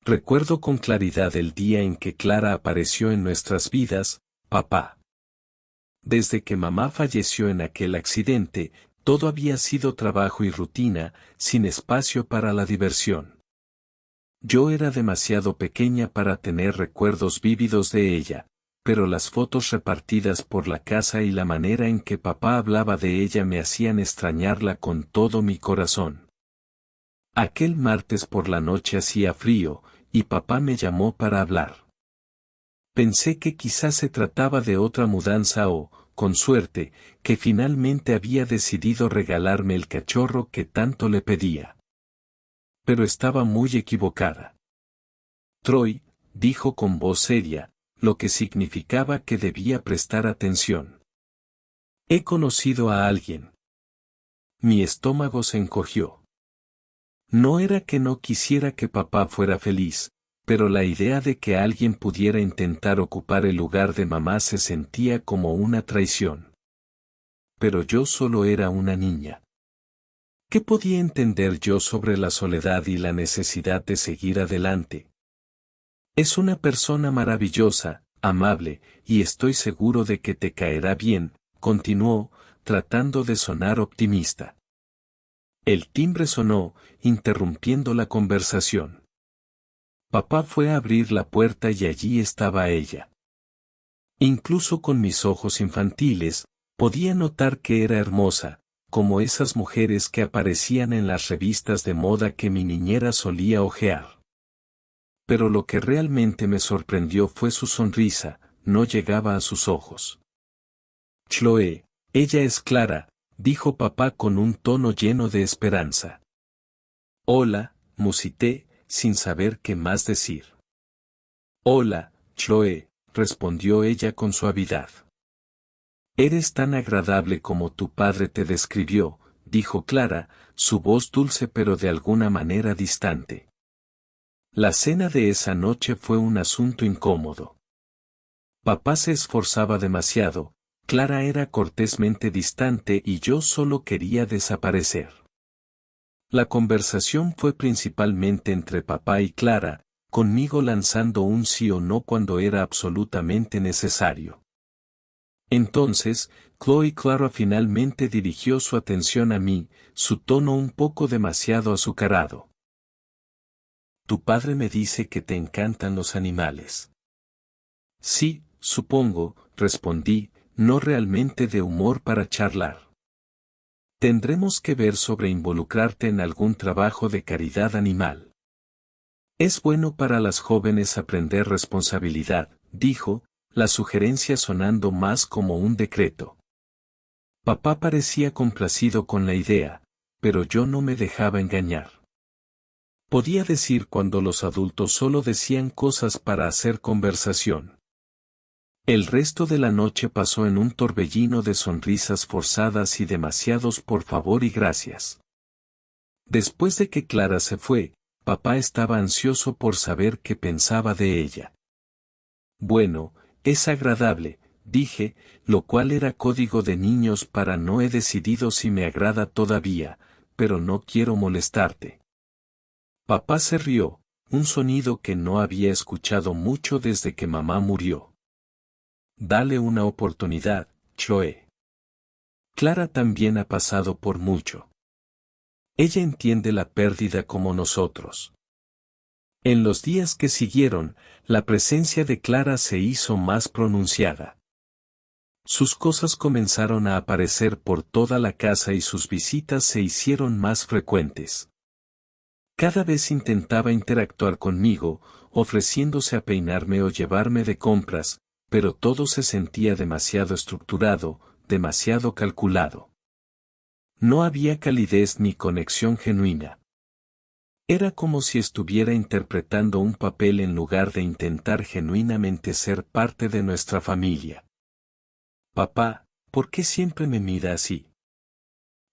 Recuerdo con claridad el día en que Clara apareció en nuestras vidas, papá. Desde que mamá falleció en aquel accidente, todo había sido trabajo y rutina, sin espacio para la diversión. Yo era demasiado pequeña para tener recuerdos vívidos de ella, pero las fotos repartidas por la casa y la manera en que papá hablaba de ella me hacían extrañarla con todo mi corazón. Aquel martes por la noche hacía frío, y papá me llamó para hablar. Pensé que quizás se trataba de otra mudanza o, con suerte, que finalmente había decidido regalarme el cachorro que tanto le pedía. Pero estaba muy equivocada. Troy, dijo con voz seria, lo que significaba que debía prestar atención. He conocido a alguien. Mi estómago se encogió. No era que no quisiera que papá fuera feliz, pero la idea de que alguien pudiera intentar ocupar el lugar de mamá se sentía como una traición. Pero yo solo era una niña. ¿Qué podía entender yo sobre la soledad y la necesidad de seguir adelante? Es una persona maravillosa, amable, y estoy seguro de que te caerá bien, continuó, tratando de sonar optimista. El timbre sonó, interrumpiendo la conversación. Papá fue a abrir la puerta y allí estaba ella. Incluso con mis ojos infantiles, podía notar que era hermosa, como esas mujeres que aparecían en las revistas de moda que mi niñera solía hojear. Pero lo que realmente me sorprendió fue su sonrisa, no llegaba a sus ojos. Chloe, ella es Clara, dijo papá con un tono lleno de esperanza. Hola, musité, sin saber qué más decir. Hola, Chloe, respondió ella con suavidad. Eres tan agradable como tu padre te describió, dijo Clara, su voz dulce pero de alguna manera distante. La cena de esa noche fue un asunto incómodo. Papá se esforzaba demasiado, Clara era cortésmente distante y yo solo quería desaparecer. La conversación fue principalmente entre papá y Clara, conmigo lanzando un sí o no cuando era absolutamente necesario. Entonces, Chloe Clara finalmente dirigió su atención a mí, su tono un poco demasiado azucarado. Tu padre me dice que te encantan los animales. Sí, supongo, respondí, no realmente de humor para charlar. Tendremos que ver sobre involucrarte en algún trabajo de caridad animal. Es bueno para las jóvenes aprender responsabilidad, dijo, la sugerencia sonando más como un decreto. Papá parecía complacido con la idea, pero yo no me dejaba engañar. Podía decir cuando los adultos solo decían cosas para hacer conversación. El resto de la noche pasó en un torbellino de sonrisas forzadas y demasiados por favor y gracias. Después de que Clara se fue, papá estaba ansioso por saber qué pensaba de ella. Bueno, es agradable, dije, lo cual era código de niños para no he decidido si me agrada todavía, pero no quiero molestarte. Papá se rió, un sonido que no había escuchado mucho desde que mamá murió. Dale una oportunidad, Chloe. Clara también ha pasado por mucho. Ella entiende la pérdida como nosotros. En los días que siguieron, la presencia de Clara se hizo más pronunciada. Sus cosas comenzaron a aparecer por toda la casa y sus visitas se hicieron más frecuentes. Cada vez intentaba interactuar conmigo, ofreciéndose a peinarme o llevarme de compras, pero todo se sentía demasiado estructurado, demasiado calculado. No había calidez ni conexión genuina. Era como si estuviera interpretando un papel en lugar de intentar genuinamente ser parte de nuestra familia. Papá, ¿por qué siempre me mira así?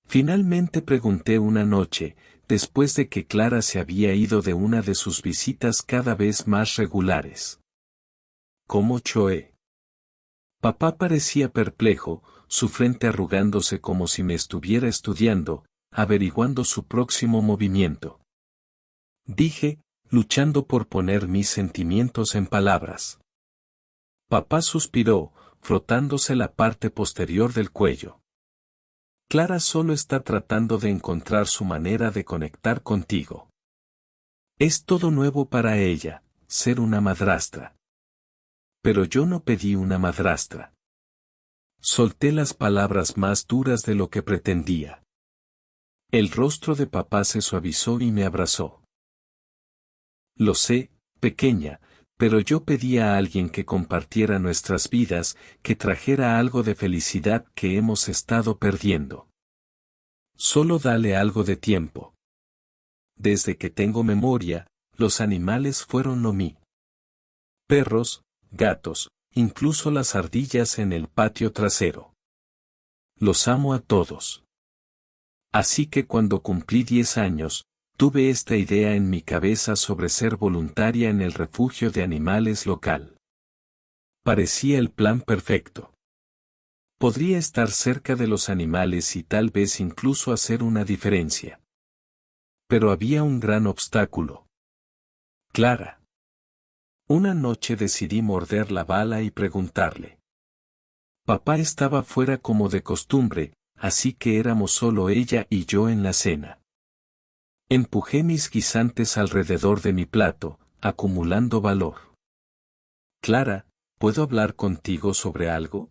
Finalmente pregunté una noche, después de que Clara se había ido de una de sus visitas cada vez más regulares. ¿Cómo, Chloe? Papá parecía perplejo, su frente arrugándose como si me estuviera estudiando, averiguando su próximo movimiento. Dije, luchando por poner mis sentimientos en palabras. Papá suspiró, frotándose la parte posterior del cuello. Clara solo está tratando de encontrar su manera de conectar contigo. Es todo nuevo para ella, ser una madrastra. Pero yo no pedí una madrastra. Solté las palabras más duras de lo que pretendía. El rostro de papá se suavizó y me abrazó. Lo sé, pequeña, pero yo pedí a alguien que compartiera nuestras vidas, que trajera algo de felicidad que hemos estado perdiendo. Solo dale algo de tiempo. Desde que tengo memoria, los animales fueron lo mío. Perros, gatos, incluso las ardillas en el patio trasero. Los amo a todos. Así que cuando cumplí 10 años, tuve esta idea en mi cabeza sobre ser voluntaria en el refugio de animales local. Parecía el plan perfecto. Podría estar cerca de los animales y tal vez incluso hacer una diferencia. Pero había un gran obstáculo. Clara. Una noche decidí morder la bala y preguntarle. Papá estaba fuera como de costumbre, así que éramos solo ella y yo en la cena. Empujé mis guisantes alrededor de mi plato, acumulando valor. Clara, ¿puedo hablar contigo sobre algo?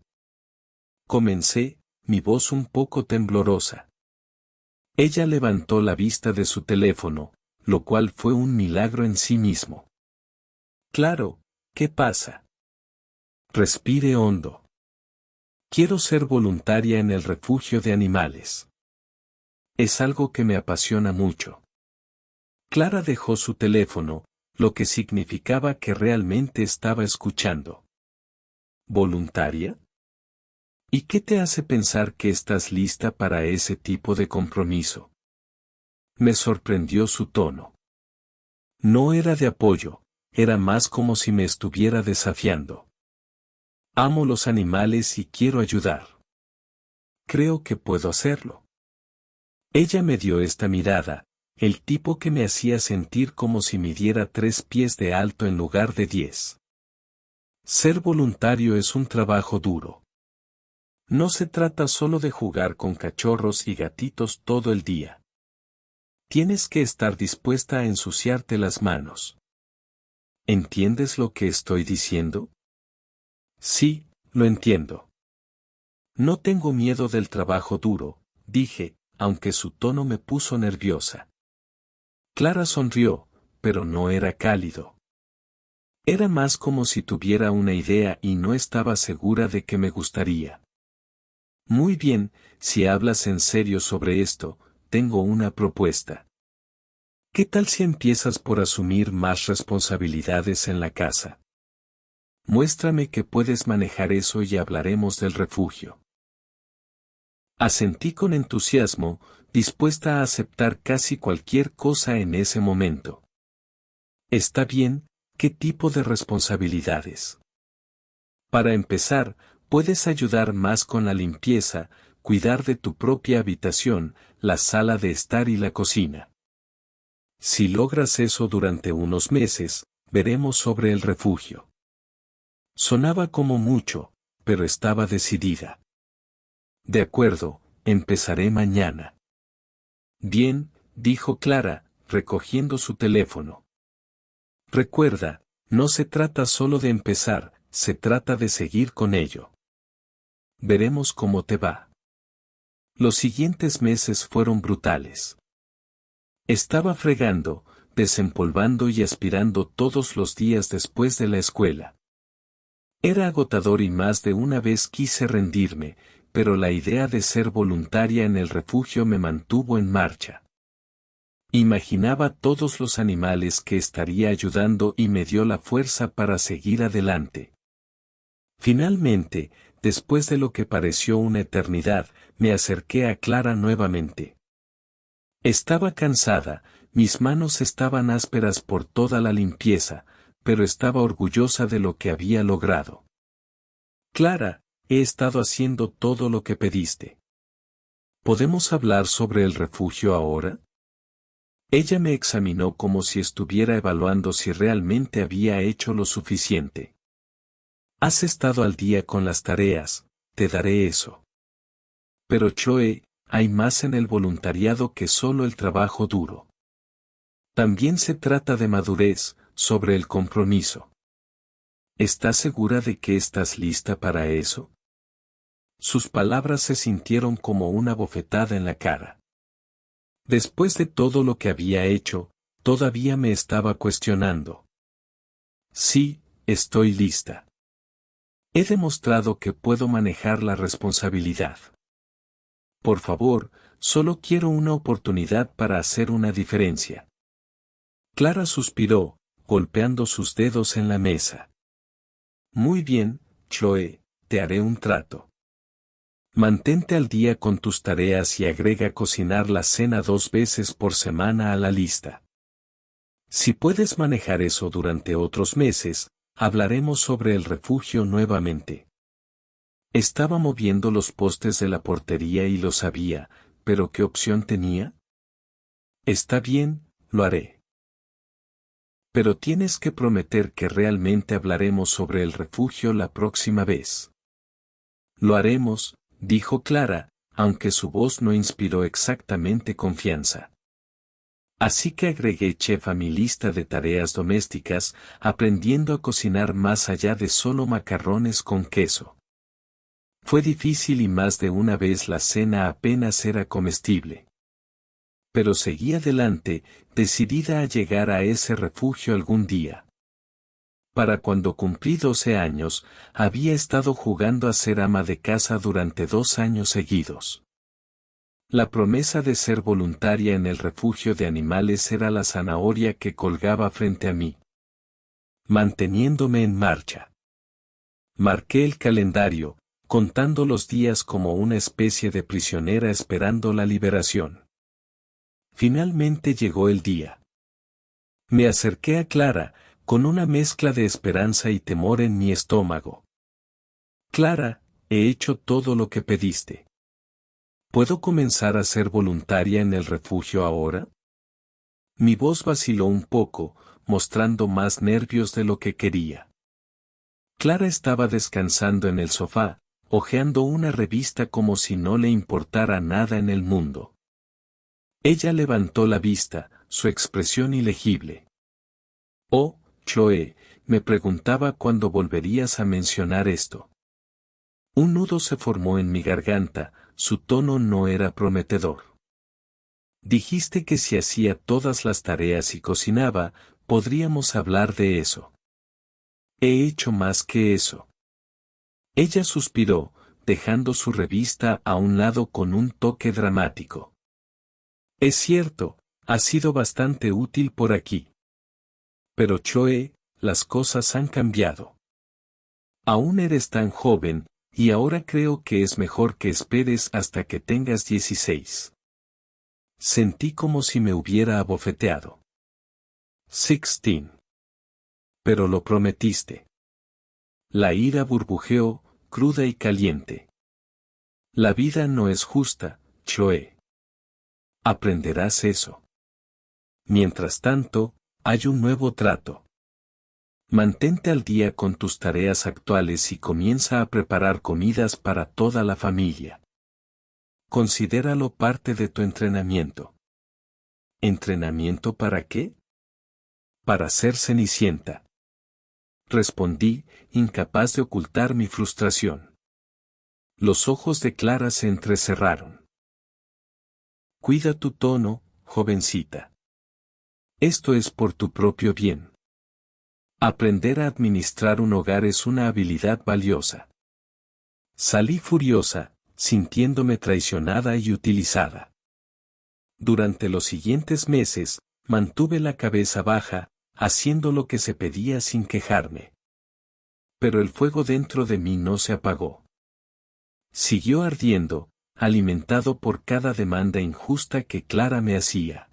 Comencé, mi voz un poco temblorosa. Ella levantó la vista de su teléfono, lo cual fue un milagro en sí mismo. Claro, ¿qué pasa? Respire hondo. Quiero ser voluntaria en el refugio de animales. Es algo que me apasiona mucho. Clara dejó su teléfono, lo que significaba que realmente estaba escuchando. ¿Voluntaria? ¿Y qué te hace pensar que estás lista para ese tipo de compromiso? Me sorprendió su tono. No era de apoyo, era más como si me estuviera desafiando. Amo los animales y quiero ayudar. Creo que puedo hacerlo. Ella me dio esta mirada, el tipo que me hacía sentir como si midiera 3 pies de alto en lugar de 10. Ser voluntario es un trabajo duro. No se trata solo de jugar con cachorros y gatitos todo el día. Tienes que estar dispuesta a ensuciarte las manos. ¿Entiendes lo que estoy diciendo? Sí, lo entiendo. No tengo miedo del trabajo duro, dije, aunque su tono me puso nerviosa. Clara sonrió, pero no era cálido. Era más como si tuviera una idea y no estaba segura de que me gustaría. Muy bien, si hablas en serio sobre esto, tengo una propuesta. ¿Qué tal si empiezas por asumir más responsabilidades en la casa? Muéstrame que puedes manejar eso y hablaremos del refugio. Asentí con entusiasmo, dispuesta a aceptar casi cualquier cosa en ese momento. Está bien, ¿qué tipo de responsabilidades? Para empezar, puedes ayudar más con la limpieza, cuidar de tu propia habitación, la sala de estar y la cocina. Si logras eso durante unos meses, veremos sobre el refugio. Sonaba como mucho, pero estaba decidida. De acuerdo, empezaré mañana. Bien, dijo Clara, recogiendo su teléfono. Recuerda, no se trata solo de empezar, se trata de seguir con ello. Veremos cómo te va. Los siguientes meses fueron brutales. Estaba fregando, desempolvando y aspirando todos los días después de la escuela. Era agotador y más de una vez quise rendirme, pero la idea de ser voluntaria en el refugio me mantuvo en marcha. Imaginaba todos los animales que estaría ayudando y me dio la fuerza para seguir adelante. Finalmente, después de lo que pareció una eternidad, me acerqué a Clara nuevamente. Estaba cansada, mis manos estaban ásperas por toda la limpieza, pero estaba orgullosa de lo que había logrado. Clara, he estado haciendo todo lo que pediste. ¿Podemos hablar sobre el refugio ahora? Ella me examinó como si estuviera evaluando si realmente había hecho lo suficiente. Has estado al día con las tareas, te daré eso. Pero Choe, hay más en el voluntariado que solo el trabajo duro. También se trata de madurez, sobre el compromiso. ¿Estás segura de que estás lista para eso? Sus palabras se sintieron como una bofetada en la cara. Después de todo lo que había hecho, todavía me estaba cuestionando. Sí, estoy lista. He demostrado que puedo manejar la responsabilidad. Por favor, solo quiero una oportunidad para hacer una diferencia. Clara suspiró, golpeando sus dedos en la mesa. Muy bien, Chloe, te haré un trato. Mantente al día con tus tareas y agrega cocinar la cena 2 veces por semana a la lista. Si puedes manejar eso durante otros meses, hablaremos sobre el refugio nuevamente. Estaba moviendo los postes de la portería y lo sabía, pero ¿qué opción tenía? Está bien, lo haré. Pero tienes que prometer que realmente hablaremos sobre el refugio la próxima vez. Lo haremos, dijo Clara, aunque su voz no inspiró exactamente confianza. Así que agregué chef a mi lista de tareas domésticas, aprendiendo a cocinar más allá de solo macarrones con queso. Fue difícil y más de una vez la cena apenas era comestible. Pero seguí adelante, decidida a llegar a ese refugio algún día. Para cuando cumplí 12 años, había estado jugando a ser ama de casa durante 2 años seguidos. La promesa de ser voluntaria en el refugio de animales era la zanahoria que colgaba frente a mí. Manteniéndome en marcha. Marqué el calendario, contando los días como una especie de prisionera esperando la liberación. Finalmente llegó el día. Me acerqué a Clara, con una mezcla de esperanza y temor en mi estómago. Clara, he hecho todo lo que pediste. ¿Puedo comenzar a ser voluntaria en el refugio ahora? Mi voz vaciló un poco, mostrando más nervios de lo que quería. Clara estaba descansando en el sofá, hojeando una revista como si no le importara nada en el mundo. Ella levantó la vista, su expresión ilegible. Oh, Chloe, me preguntaba cuándo volverías a mencionar esto. Un nudo se formó en mi garganta, su tono no era prometedor. Dijiste que si hacía todas las tareas y cocinaba, podríamos hablar de eso. He hecho más que eso. Ella suspiró, dejando su revista a un lado con un toque dramático. Es cierto, ha sido bastante útil por aquí. Pero Choe, las cosas han cambiado. Aún eres tan joven, y ahora creo que es mejor que esperes hasta que tengas 16. Sentí como si me hubiera abofeteado. 16. Pero lo prometiste. La ira burbujeó, cruda y caliente. La vida no es justa, Chloe. Aprenderás eso. Mientras tanto, hay un nuevo trato. Mantente al día con tus tareas actuales y comienza a preparar comidas para toda la familia. Considéralo parte de tu entrenamiento. ¿Entrenamiento para qué? Para ser Cenicienta. Respondí, incapaz de ocultar mi frustración. Los ojos de Clara se entrecerraron. Cuida tu tono, jovencita. Esto es por tu propio bien. Aprender a administrar un hogar es una habilidad valiosa. Salí furiosa, sintiéndome traicionada y utilizada. Durante los siguientes meses, mantuve la cabeza baja, haciendo lo que se pedía sin quejarme. Pero el fuego dentro de mí no se apagó. Siguió ardiendo, alimentado por cada demanda injusta que Clara me hacía.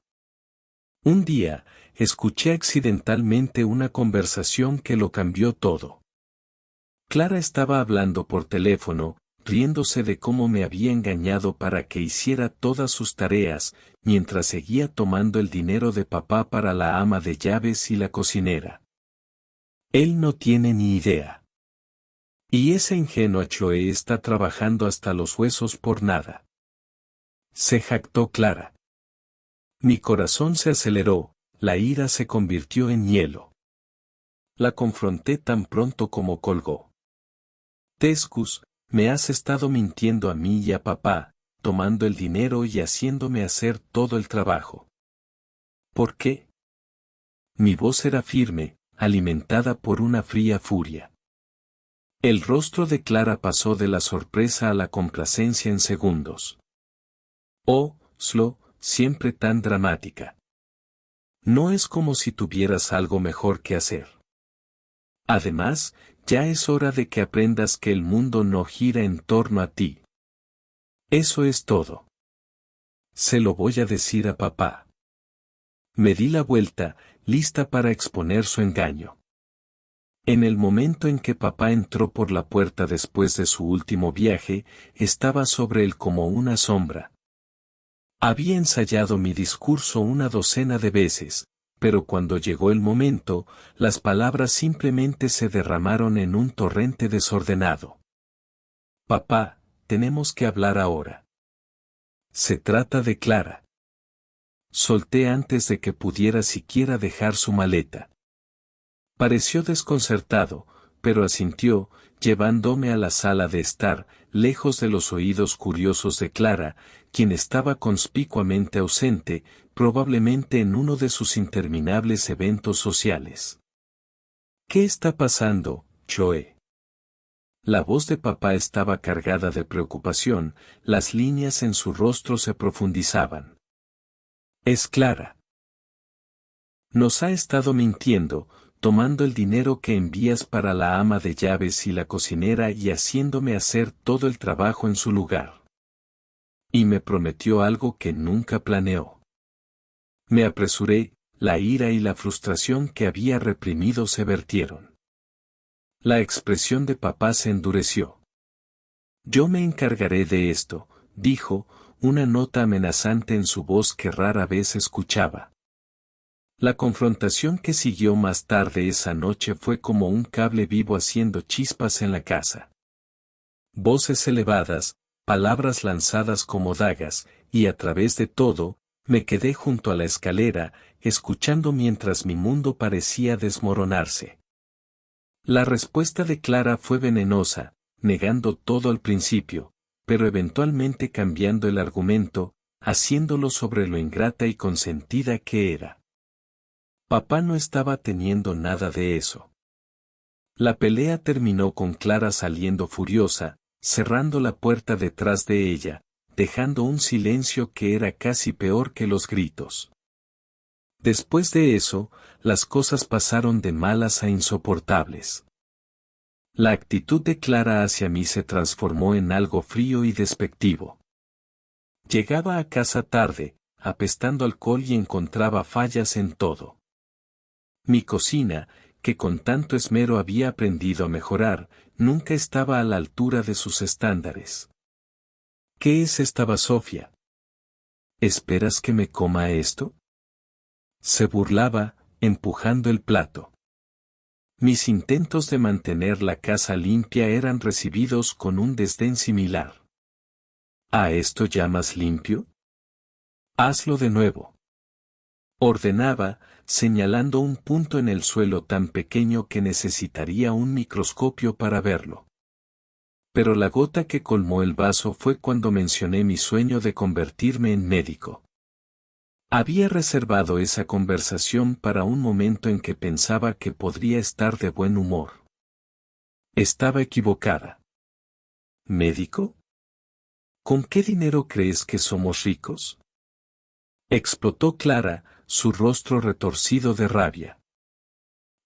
Un día, escuché accidentalmente una conversación que lo cambió todo. Clara estaba hablando por teléfono, riéndose de cómo me había engañado para que hiciera todas sus tareas, mientras seguía tomando el dinero de papá para la ama de llaves y la cocinera. Él no tiene ni idea. Y esa ingenua Choe está trabajando hasta los huesos por nada. Se jactó Clara. Mi corazón se aceleró, la ira se convirtió en hielo. La confronté tan pronto como colgó. Tescus, me has estado mintiendo a mí y a papá, tomando el dinero y haciéndome hacer todo el trabajo. ¿Por qué? Mi voz era firme, alimentada por una fría furia. El rostro de Clara pasó de la sorpresa a la complacencia en segundos. Oh, Slo, siempre tan dramática. No es como si tuvieras algo mejor que hacer. Además, ya es hora de que aprendas que el mundo no gira en torno a ti. Eso es todo. Se lo voy a decir a papá. Me di la vuelta, lista para exponer su engaño. En el momento en que papá entró por la puerta después de su último viaje, estaba sobre él como una sombra. Había ensayado mi discurso una docena de veces, pero cuando llegó el momento, las palabras simplemente se derramaron en un torrente desordenado. Papá, tenemos que hablar ahora. Se trata de Clara. Solté antes de que pudiera siquiera dejar su maleta. Pareció desconcertado, pero asintió, llevándome a la sala de estar, lejos de los oídos curiosos de Clara, quien estaba conspicuamente ausente, probablemente en uno de sus interminables eventos sociales. ¿Qué está pasando, Choe? La voz de papá estaba cargada de preocupación, las líneas en su rostro se profundizaban. Es Clara. Nos ha estado mintiendo, tomando el dinero que envías para la ama de llaves y la cocinera y haciéndome hacer todo el trabajo en su lugar. Y me prometió algo que nunca planeó. Me apresuré, la ira y la frustración que había reprimido se vertieron. La expresión de papá se endureció. Yo me encargaré de esto, dijo, una nota amenazante en su voz que rara vez escuchaba. La confrontación que siguió más tarde esa noche fue como un cable vivo haciendo chispas en la casa. Voces elevadas, palabras lanzadas como dagas, y a través de todo, me quedé junto a la escalera, escuchando mientras mi mundo parecía desmoronarse. La respuesta de Clara fue venenosa, negando todo al principio, pero eventualmente cambiando el argumento, haciéndolo sobre lo ingrata y consentida que era. Papá no estaba teniendo nada de eso. La pelea terminó con Clara saliendo furiosa, cerrando la puerta detrás de ella, dejando un silencio que era casi peor que los gritos. Después de eso, las cosas pasaron de malas a insoportables. La actitud de Clara hacia mí se transformó en algo frío y despectivo. Llegaba a casa tarde, apestando alcohol y encontraba fallas en todo. Mi cocina, que con tanto esmero había aprendido a mejorar, nunca estaba a la altura de sus estándares. ¿Qué es esta basofia? ¿Esperas que me coma esto? Se burlaba, empujando el plato. Mis intentos de mantener la casa limpia eran recibidos con un desdén similar. ¿A esto llamas limpio? Hazlo de nuevo. Ordenaba, señalando un punto en el suelo tan pequeño que necesitaría un microscopio para verlo. Pero la gota que colmó el vaso fue cuando mencioné mi sueño de convertirme en médico. Había reservado esa conversación para un momento en que pensaba que podría estar de buen humor. Estaba equivocada. ¿Médico? ¿Con qué dinero crees que somos ricos? Explotó Clara, su rostro retorcido de rabia.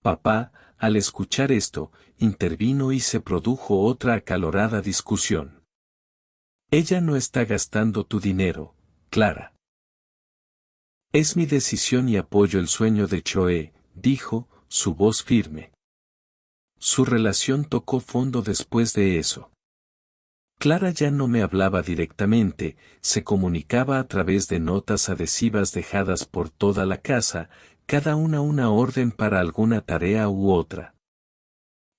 Papá, al escuchar esto, intervino y se produjo otra acalorada discusión. Ella no está gastando tu dinero, Clara. Es mi decisión y apoyo el sueño de Choe, dijo, su voz firme. Su relación tocó fondo después de eso. Clara ya no me hablaba directamente, se comunicaba a través de notas adhesivas dejadas por toda la casa, cada una orden para alguna tarea u otra.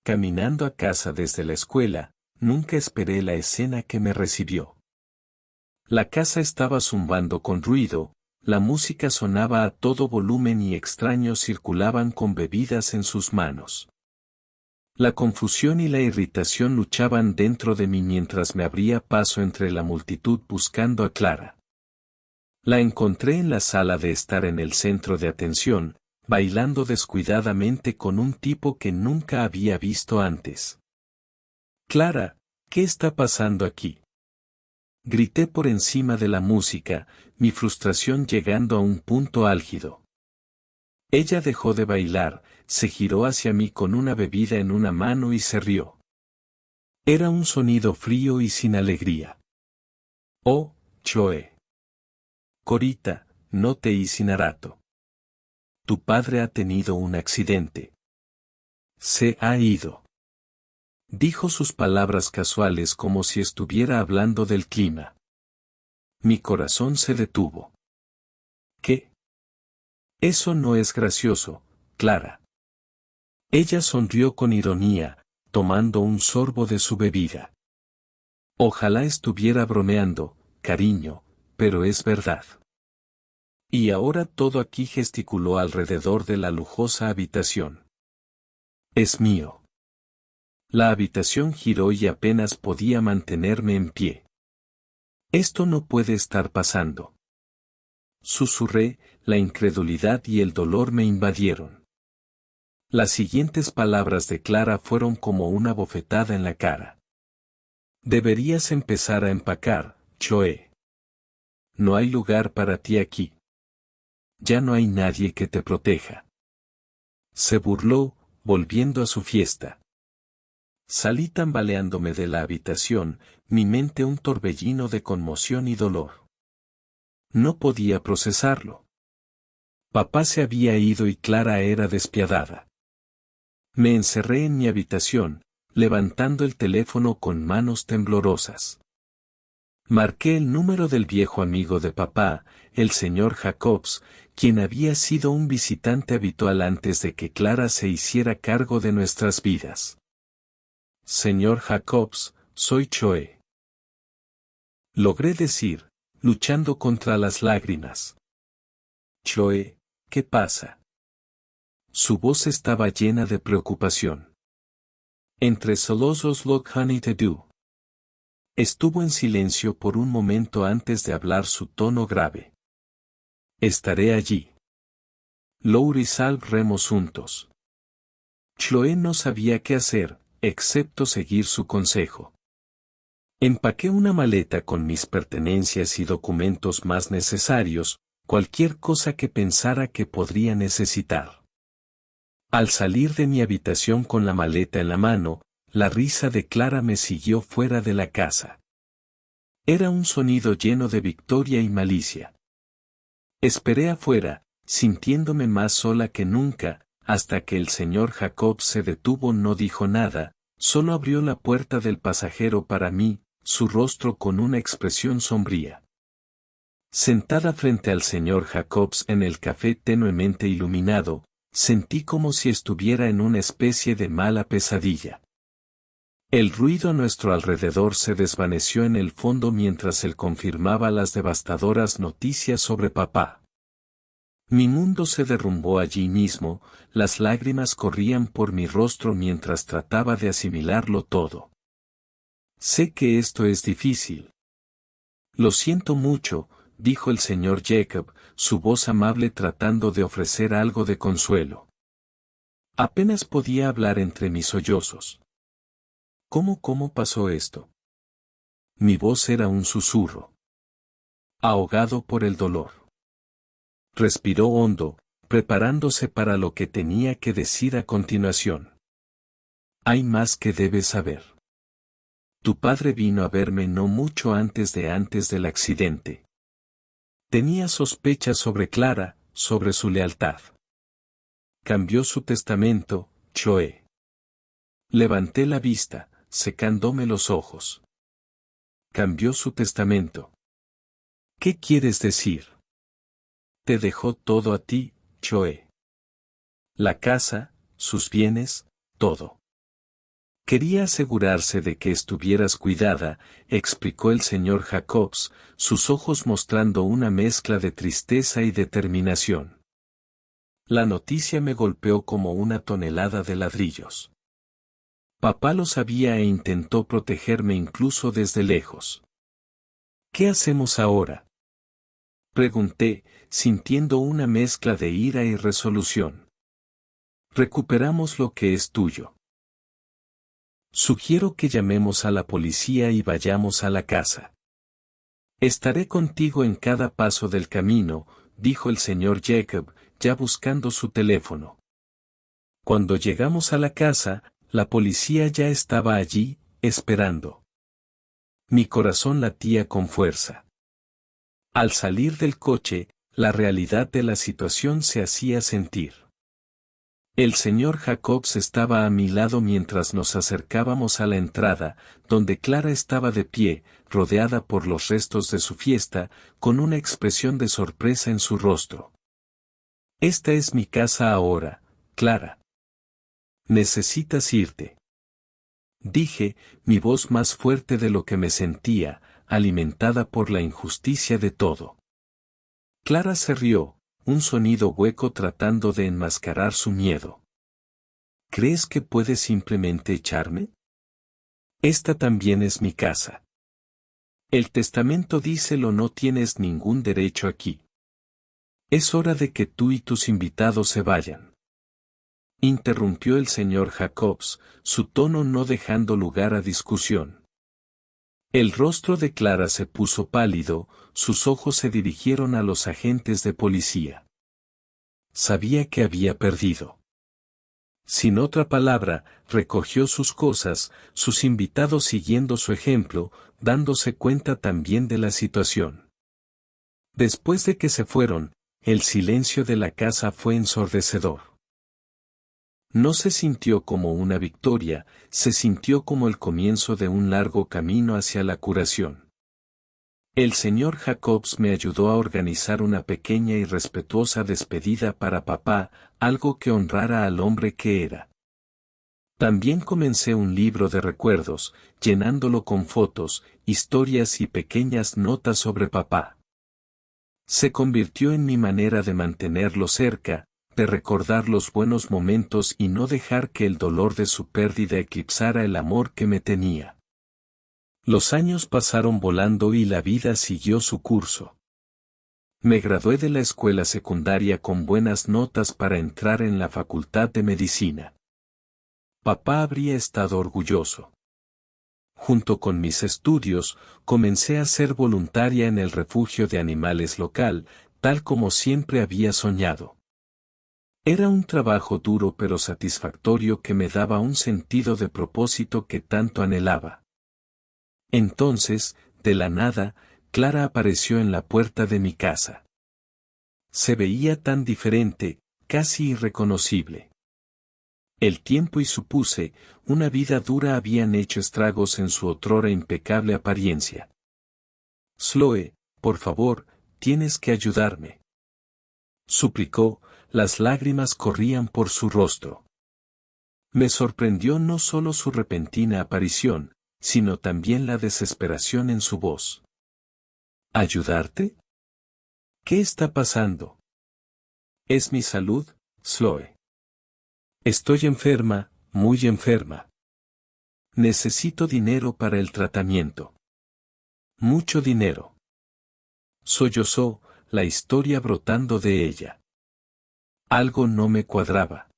Caminando a casa desde la escuela, nunca esperé la escena que me recibió. La casa estaba zumbando con ruido, la música sonaba a todo volumen y extraños circulaban con bebidas en sus manos. La confusión y la irritación luchaban dentro de mí mientras me abría paso entre la multitud buscando a Clara. La encontré en la sala de estar en el centro de atención, bailando descuidadamente con un tipo que nunca había visto antes. Clara, ¿qué está pasando aquí? Grité por encima de la música, mi frustración llegando a un punto álgido. Ella dejó de bailar, se giró hacia mí con una bebida en una mano y se rió. Era un sonido frío y sin alegría. Oh, Choe. Corita, no te hice Narato. Tu padre ha tenido un accidente. Se ha ido. Dijo sus palabras casuales como si estuviera hablando del clima. Mi corazón se detuvo. ¿Qué? Eso no es gracioso, Clara. Ella sonrió con ironía, tomando un sorbo de su bebida. Ojalá estuviera bromeando, cariño, pero es verdad. Y ahora todo aquí gesticuló alrededor de la lujosa habitación. Es mío. La habitación giró y apenas podía mantenerme en pie. Esto no puede estar pasando. Susurré, la incredulidad y el dolor me invadieron. Las siguientes palabras de Clara fueron como una bofetada en la cara. Deberías empezar a empacar, Choe. No hay lugar para ti aquí. Ya no hay nadie que te proteja. Se burló, volviendo a su fiesta. Salí tambaleándome de la habitación, mi mente un torbellino de conmoción y dolor. No podía procesarlo. Papá se había ido y Clara era despiadada. Me encerré en mi habitación, levantando el teléfono con manos temblorosas. Marqué el número del viejo amigo de papá, el señor Jacobs, quien había sido un visitante habitual antes de que Clara se hiciera cargo de nuestras vidas. Señor Jacobs, soy Choe. Logré decir, luchando contra las lágrimas. Choe, ¿qué pasa? Su voz estaba llena de preocupación. Entre sollozos lo honey te do. Estuvo en silencio por un momento antes de hablar su tono grave. Estaré allí. Lour y Sal remos juntos. Chloe no sabía qué hacer, excepto seguir su consejo. Empaqué una maleta con mis pertenencias y documentos más necesarios, cualquier cosa que pensara que podría necesitar. Al salir de mi habitación con la maleta en la mano, la risa de Clara me siguió fuera de la casa. Era un sonido lleno de victoria y malicia. Esperé afuera, sintiéndome más sola que nunca, hasta que el señor Jacob se detuvo. No dijo nada, solo abrió la puerta del pasajero para mí, su rostro con una expresión sombría. Sentada frente al señor Jacobs en el café tenuemente iluminado, sentí como si estuviera en una especie de mala pesadilla. El ruido a nuestro alrededor se desvaneció en el fondo mientras él confirmaba las devastadoras noticias sobre papá. Mi mundo se derrumbó allí mismo, las lágrimas corrían por mi rostro mientras trataba de asimilarlo todo. Sé que esto es difícil. Lo siento mucho, dijo el señor Jacob, su voz amable tratando de ofrecer algo de consuelo. Apenas podía hablar entre mis sollozos. ¿Cómo pasó esto? Mi voz era un susurro. Ahogado por el dolor. Respiró hondo, preparándose para lo que tenía que decir a continuación. Hay más que debes saber. Tu padre vino a verme no mucho antes del accidente. Tenía sospechas sobre Clara, sobre su lealtad. Cambió su testamento, Choe. Levanté la vista, secándome los ojos. Cambió su testamento. ¿Qué quieres decir? Te dejó todo a ti, Choe. La casa, sus bienes, todo. Quería asegurarse de que estuvieras cuidada, explicó el señor Jacobs, sus ojos mostrando una mezcla de tristeza y determinación. La noticia me golpeó como una tonelada de ladrillos. Papá lo sabía e intentó protegerme incluso desde lejos. ¿Qué hacemos ahora? Pregunté, sintiendo una mezcla de ira y resolución. Recuperamos lo que es tuyo. Sugiero que llamemos a la policía y vayamos a la casa. Estaré contigo en cada paso del camino, dijo el señor Jacob, ya buscando su teléfono. Cuando llegamos a la casa, la policía ya estaba allí, esperando. Mi corazón latía con fuerza. Al salir del coche, la realidad de la situación se hacía sentir. El señor Jacobs estaba a mi lado mientras nos acercábamos a la entrada, donde Clara estaba de pie, rodeada por los restos de su fiesta, con una expresión de sorpresa en su rostro. Esta es mi casa ahora, Clara. Necesitas irte. Dije, mi voz más fuerte de lo que me sentía, alimentada por la injusticia de todo. Clara se rió, un sonido hueco tratando de enmascarar su miedo. ¿Crees que puedes simplemente echarme? Esta también es mi casa. El testamento dice lo no tienes ningún derecho aquí. Es hora de que tú y tus invitados se vayan. Interrumpió el señor Jacobs, su tono no dejando lugar a discusión. El rostro de Clara se puso pálido, sus ojos se dirigieron a los agentes de policía. Sabía que había perdido. Sin otra palabra, recogió sus cosas, sus invitados siguiendo su ejemplo, dándose cuenta también de la situación. Después de que se fueron, el silencio de la casa fue ensordecedor. No se sintió como una victoria, se sintió como el comienzo de un largo camino hacia la curación. El señor Jacobs me ayudó a organizar una pequeña y respetuosa despedida para papá, algo que honrara al hombre que era. También comencé un libro de recuerdos, llenándolo con fotos, historias y pequeñas notas sobre papá. Se convirtió en mi manera de mantenerlo cerca, de recordar los buenos momentos y no dejar que el dolor de su pérdida eclipsara el amor que me tenía. Los años pasaron volando y la vida siguió su curso. Me gradué de la escuela secundaria con buenas notas para entrar en la facultad de medicina. Papá habría estado orgulloso. Junto con mis estudios, comencé a ser voluntaria en el refugio de animales local, tal como siempre había soñado. Era un trabajo duro pero satisfactorio que me daba un sentido de propósito que tanto anhelaba. Entonces, de la nada, Clara apareció en la puerta de mi casa. Se veía tan diferente, casi irreconocible. El tiempo y supuse, una vida dura habían hecho estragos en su otrora impecable apariencia. Sloe, por favor, tienes que ayudarme. Suplicó, las lágrimas corrían por su rostro. Me sorprendió no solo su repentina aparición, sino también la desesperación en su voz. ¿Ayudarte? ¿Qué está pasando? Es mi salud, Sloe. Estoy enferma, muy enferma. Necesito dinero para el tratamiento. Mucho dinero. Sollozó, la historia brotando de ella. Algo no me cuadraba.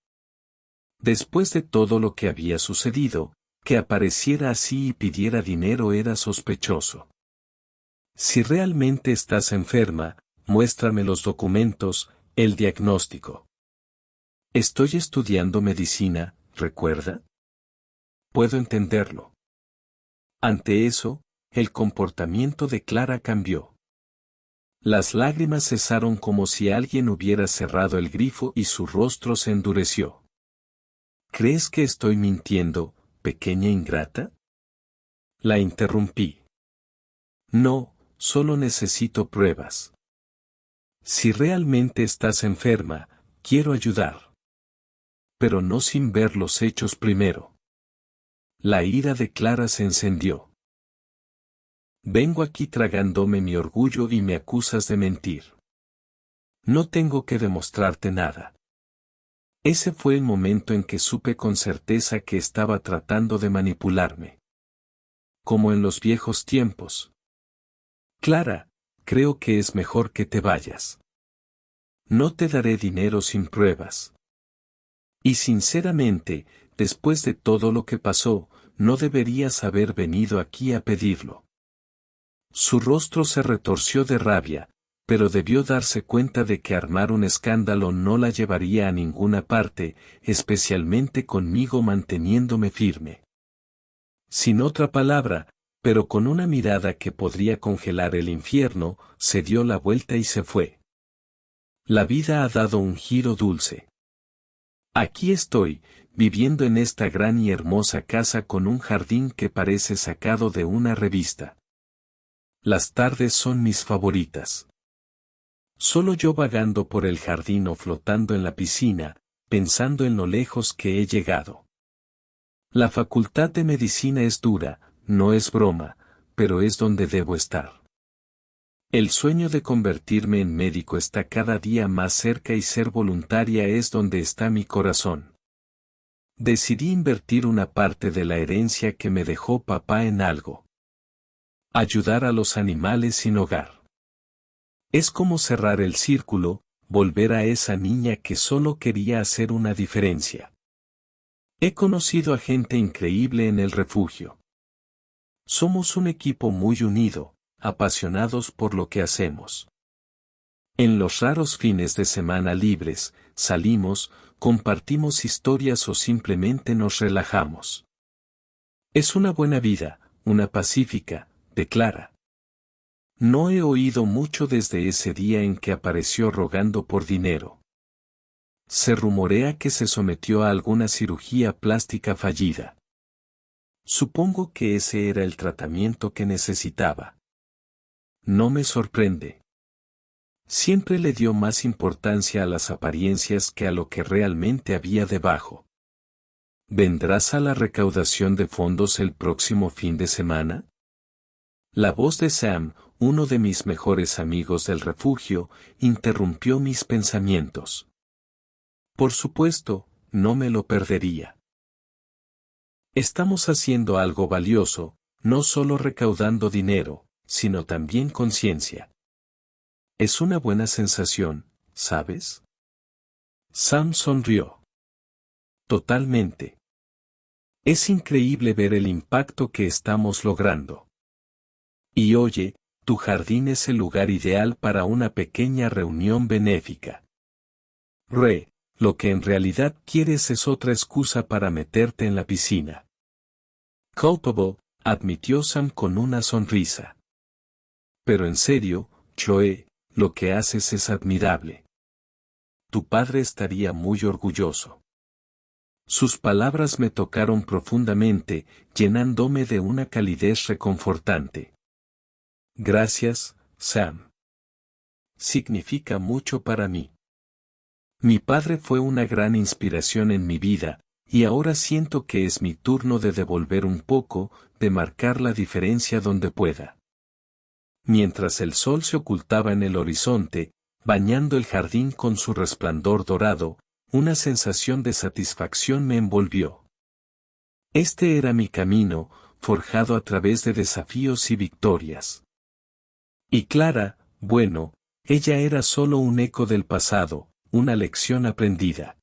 Después de todo lo que había sucedido, que apareciera así y pidiera dinero era sospechoso. Si realmente estás enferma, muéstrame los documentos, el diagnóstico. Estoy estudiando medicina, ¿recuerda? Puedo entenderlo. Ante eso, el comportamiento de Clara cambió. Las lágrimas cesaron como si alguien hubiera cerrado el grifo y su rostro se endureció. ¿Crees que estoy mintiendo, pequeña ingrata? La interrumpí. No, solo necesito pruebas. Si realmente estás enferma, quiero ayudar. Pero no sin ver los hechos primero. La ira de Clara se encendió. Vengo aquí tragándome mi orgullo y me acusas de mentir. No tengo que demostrarte nada. Ese fue el momento en que supe con certeza que estaba tratando de manipularme. Como en los viejos tiempos. Clara, creo que es mejor que te vayas. No te daré dinero sin pruebas. Y sinceramente, después de todo lo que pasó, no deberías haber venido aquí a pedirlo. Su rostro se retorció de rabia, pero debió darse cuenta de que armar un escándalo no la llevaría a ninguna parte, especialmente conmigo manteniéndome firme. Sin otra palabra, pero con una mirada que podría congelar el infierno, se dio la vuelta y se fue. La vida ha dado un giro dulce. Aquí estoy, viviendo en esta gran y hermosa casa con un jardín que parece sacado de una revista. Las tardes son mis favoritas. Solo yo vagando por el jardín o flotando en la piscina, pensando en lo lejos que he llegado. La facultad de medicina es dura, no es broma, pero es donde debo estar. El sueño de convertirme en médico está cada día más cerca y ser voluntaria es donde está mi corazón. Decidí invertir una parte de la herencia que me dejó papá en algo. Ayudar a los animales sin hogar. Es como cerrar el círculo, volver a esa niña que solo quería hacer una diferencia. He conocido a gente increíble en el refugio. Somos un equipo muy unido, apasionados por lo que hacemos. En los raros fines de semana libres, salimos, compartimos historias o simplemente nos relajamos. Es una buena vida, una pacífica, declara. No he oído mucho desde ese día en que apareció rogando por dinero. Se rumorea que se sometió a alguna cirugía plástica fallida. Supongo que ese era el tratamiento que necesitaba. No me sorprende. Siempre le dio más importancia a las apariencias que a lo que realmente había debajo. ¿Vendrás a la recaudación de fondos el próximo fin de semana? La voz de Sam, uno de mis mejores amigos del refugio, interrumpió mis pensamientos. Por supuesto, no me lo perdería. Estamos haciendo algo valioso, no solo recaudando dinero, sino también conciencia. Es una buena sensación, ¿sabes? Sam sonrió. Totalmente. Es increíble ver el impacto que estamos logrando. Y oye, tu jardín es el lugar ideal para una pequeña reunión benéfica. Lo que en realidad quieres es otra excusa para meterte en la piscina. Culpable, admitió Sam con una sonrisa. Pero en serio, Chloe, lo que haces es admirable. Tu padre estaría muy orgulloso. Sus palabras me tocaron profundamente, llenándome de una calidez reconfortante. Gracias, Sam. Significa mucho para mí. Mi padre fue una gran inspiración en mi vida, y ahora siento que es mi turno de devolver un poco, de marcar la diferencia donde pueda. Mientras el sol se ocultaba en el horizonte, bañando el jardín con su resplandor dorado, una sensación de satisfacción me envolvió. Este era mi camino, forjado a través de desafíos y victorias. Y Clara, bueno, ella era solo un eco del pasado, una lección aprendida.